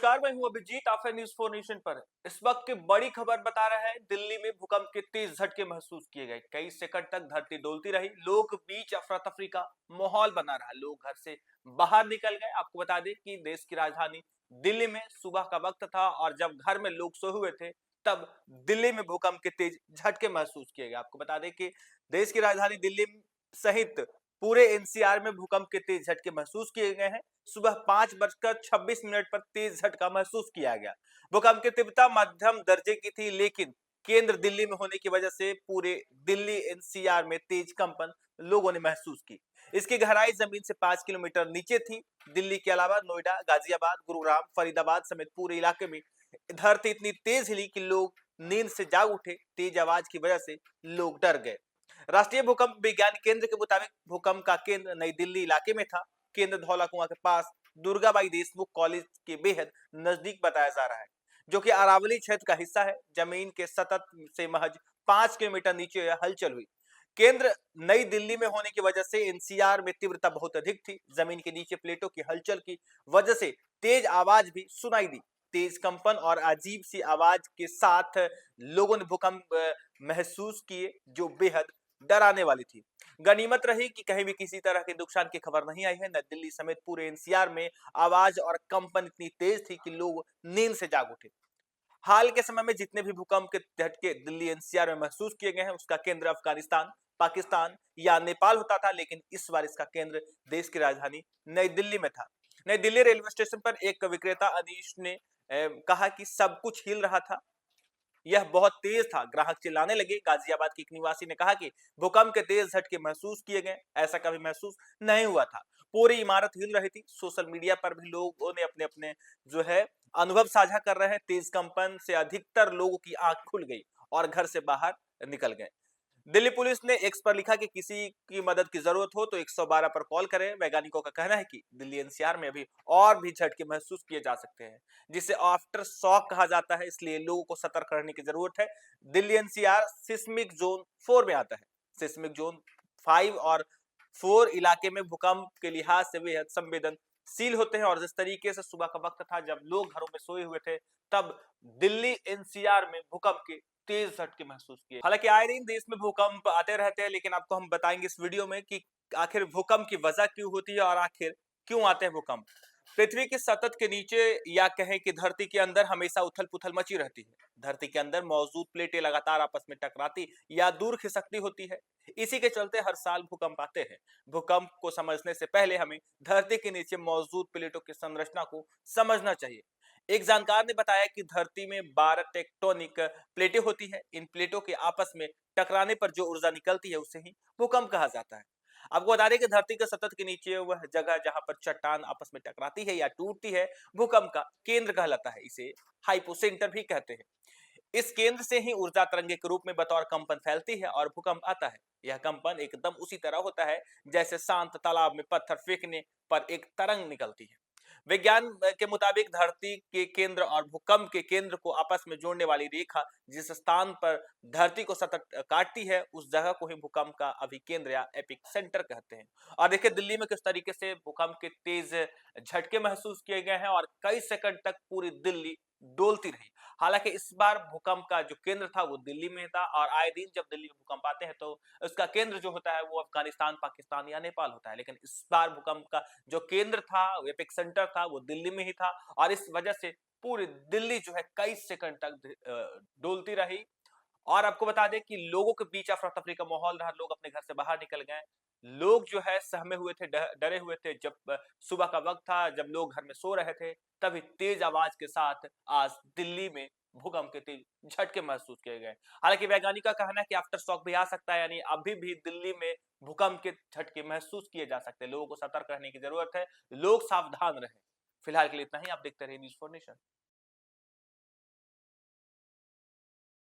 नमस्कार, मैं हूं अभिजीत। आप हैं न्यूज़ 4 नेशन पर। इस वक्त की बड़ी खबर बता रहे हैं, दिल्ली में भूकंप के तेज झटके महसूस किए गए। कई सेकंड तक धरती डोलती रही। लोग बीच अफरा तफरी का माहौल बना रहा। लोग घर से बाहर निकल गए। आपको बता दें कि देश की राजधानी दिल्ली में सुबह का वक्त था और जब घर में लोग सोए हुए थे, तब दिल्ली में भूकंप के तेज झटके महसूस किए गए। आपको बता दें कि देश की राजधानी दिल्ली सहित पूरे एनसीआर में भूकंप के तेज झटके महसूस किए गए हैं। सुबह 5:26 पर तेज झटका महसूस किया गया। भूकंप की तीव्रता मध्यम दर्जे की थी, लेकिन केंद्र दिल्ली में होने की वजह से पूरे दिल्ली एनसीआर में तेज कंपन लोगों ने महसूस की। इसकी गहराई जमीन से 5 किलोमीटर नीचे थी। दिल्ली के अलावा नोएडा, गाजियाबाद, गुरुग्राम, फरीदाबाद समेत पूरे इलाके में धरती इतनी तेज हिली कि लोग नींद से जाग उठे। तेज आवाज की वजह से लोग डर गए। राष्ट्रीय भूकंप विज्ञान केंद्र के मुताबिक भूकंप का केंद्र नई दिल्ली इलाके में था। केंद्र धौला कुआं के पास दुर्गाबाई देशमुख कॉलेज के बेहद नजदीक बताया जा रहा है, जो कि अरावली क्षेत्र का हिस्सा है। जमीन के सतत से महज 5 किलोमीटर नीचे यह हलचल हुई। केंद्र नई दिल्ली में होने की वजह से एनसीआर में तीव्रता बहुत अधिक थी। जमीन के नीचे प्लेटों की हलचल की वजह से तेज आवाज भी सुनाई दी। तेज कंपन और अजीब सी आवाज के साथ लोगों ने भूकंप महसूस किए, जो बेहद डराने वाली थी। गनीमत रही कि कहीं भी किसी तरह के नुकसान की खबर नहीं आई है। नई दिल्ली समेत पूरे एनसीआर में आवाज और कंपन इतनी तेज थी कि लोग नींद से जाग उठे। हाल के समय में जितने भी भूकंप के झटके दिल्ली एनसीआर में महसूस किए गए हैं, उसका केंद्र अफगानिस्तान, पाकिस्तान या नेपाल होता था, लेकिन इस बार इसका केंद्र देश की राजधानी नई दिल्ली में था। नई दिल्ली रेलवे स्टेशन पर एक विक्रेता अनीश ने कहा कि सब कुछ हिल रहा था, यह बहुत तेज था। ग्राहक चिल्लाने लगे। गाजियाबाद की एक निवासी ने कहा कि भूकंप के तेज झटके महसूस किए गए, ऐसा कभी महसूस नहीं हुआ था। पूरी इमारत हिल रही थी। सोशल मीडिया पर भी लोगों ने अपने अपने जो है अनुभव साझा कर रहे हैं। तेज कंपन से अधिकतर लोगों की आंख खुल गई और घर से बाहर निकल गए। दिल्ली पुलिस ने एक्स पर लिखा कि किसी की मदद की जरूरत हो तो 112 पर कॉल करें। वैज्ञानिकों का कहना है कि दिल्ली एनसीआर में अभी और भी झटके महसूस किए जा सकते हैं, जिसे आफ्टर शॉक कहा जाता है, इसलिए लोगों को सतर्क रहने की जरूरत है। दिल्ली एनसीआर सिस्मिक जोन 4 में आता है। सिस्मिक जोन 5 और 4 इलाके में भूकंप के लिहाज से बेहद संवेदनशील होते हैं। और जिस तरीके से सुबह का वक्त था जब लोग घरों में सोए हुए थे, तब दिल्ली एनसीआर में भूकंप के तेज झटके महसूस किए। हालांकि आए दिन देश में भूकंप आते रहते हैं, लेकिन आपको हम बताएंगे इस वीडियो में कि आखिर भूकंप की वजह क्यों होती है और आखिर क्यों आते हैं भूकंप। पृथ्वी के सतत के नीचे या कहें कि धरती के अंदर हमेशा उथल पुथल मची रहती है। धरती के अंदर मौजूद प्लेटें लगातार आपस में टकराती या दूर खिसकती होती है। इसी के चलते हर साल भूकंप आते हैं। भूकंप को समझने से पहले हमें धरती के नीचे मौजूद प्लेटों की संरचना को समझना चाहिए। एक जानकार ने बताया कि धरती में 12 टेक्टोनिक प्लेटें होती है। इन प्लेटों के आपस में टकराने पर जो ऊर्जा निकलती है, उसे ही भूकंप कहा जाता है। आपको बता दें कि धरती के सतत के नीचे वह जगह जहां पर चट्टान आपस में टकराती है या टूटती है, भूकंप का केंद्र कहलाता है। इसे हाइपोसेंटर भी कहते हैं। इस केंद्र से ही ऊर्जा तरंगे के रूप में बतौर कंपन फैलती है और भूकंप आता है। यह कंपन एकदम उसी तरह होता है जैसे शांत तालाब में पत्थर फेंकने पर एक तरंग निकलती है। विज्ञान के मुताबिक धरती के केंद्र और भूकंप के केंद्र को आपस में जोड़ने वाली रेखा जिस स्थान पर धरती को सतत काटती है, उस जगह को ही भूकंप का अभिकेंद्र या एपिक सेंटर कहते हैं। और देखिए दिल्ली में किस तरीके से भूकंप के तेज झटके महसूस किए गए हैं और कई सेकंड तक पूरी दिल्ली डोलती रही। हालांकि इस बार भूकंप का जो केंद्र था वो दिल्ली में था, और आए दिन जब दिल्ली में भूकंप आते हैं तो उसका केंद्र जो होता है वो अफगानिस्तान, पाकिस्तान या नेपाल होता है। लेकिन इस बार भूकंप का जो केंद्र था, एपिक सेंटर था, वो दिल्ली में ही था। और इस वजह से पूरी दिल्ली जो है कई सेकंड तक डोलती रही। और आपको बता दें कि लोगों के बीच अफरा तफरी का माहौल रहा। लोग अपने घर से बाहर निकल गए। लोग जो है सहमे हुए थे, डरे हुए थे। जब सुबह का वक्त था, जब लोग घर में सो रहे थे, तभी तेज आवाज के साथ आज दिल्ली में भूकंप के तेज झटके महसूस किए गए। हालांकि वैज्ञानिक का कहना है कि आफ्टर शॉक भी आ सकता है, यानी अभी भी दिल्ली में भूकंप के झटके महसूस किए जा सकते हैं। लोगों को सतर्क रहने की जरूरत है। लोग सावधान रहे। फिलहाल के लिए इतना ही। आप देखते रहिए न्यूज़ 4 नेशन।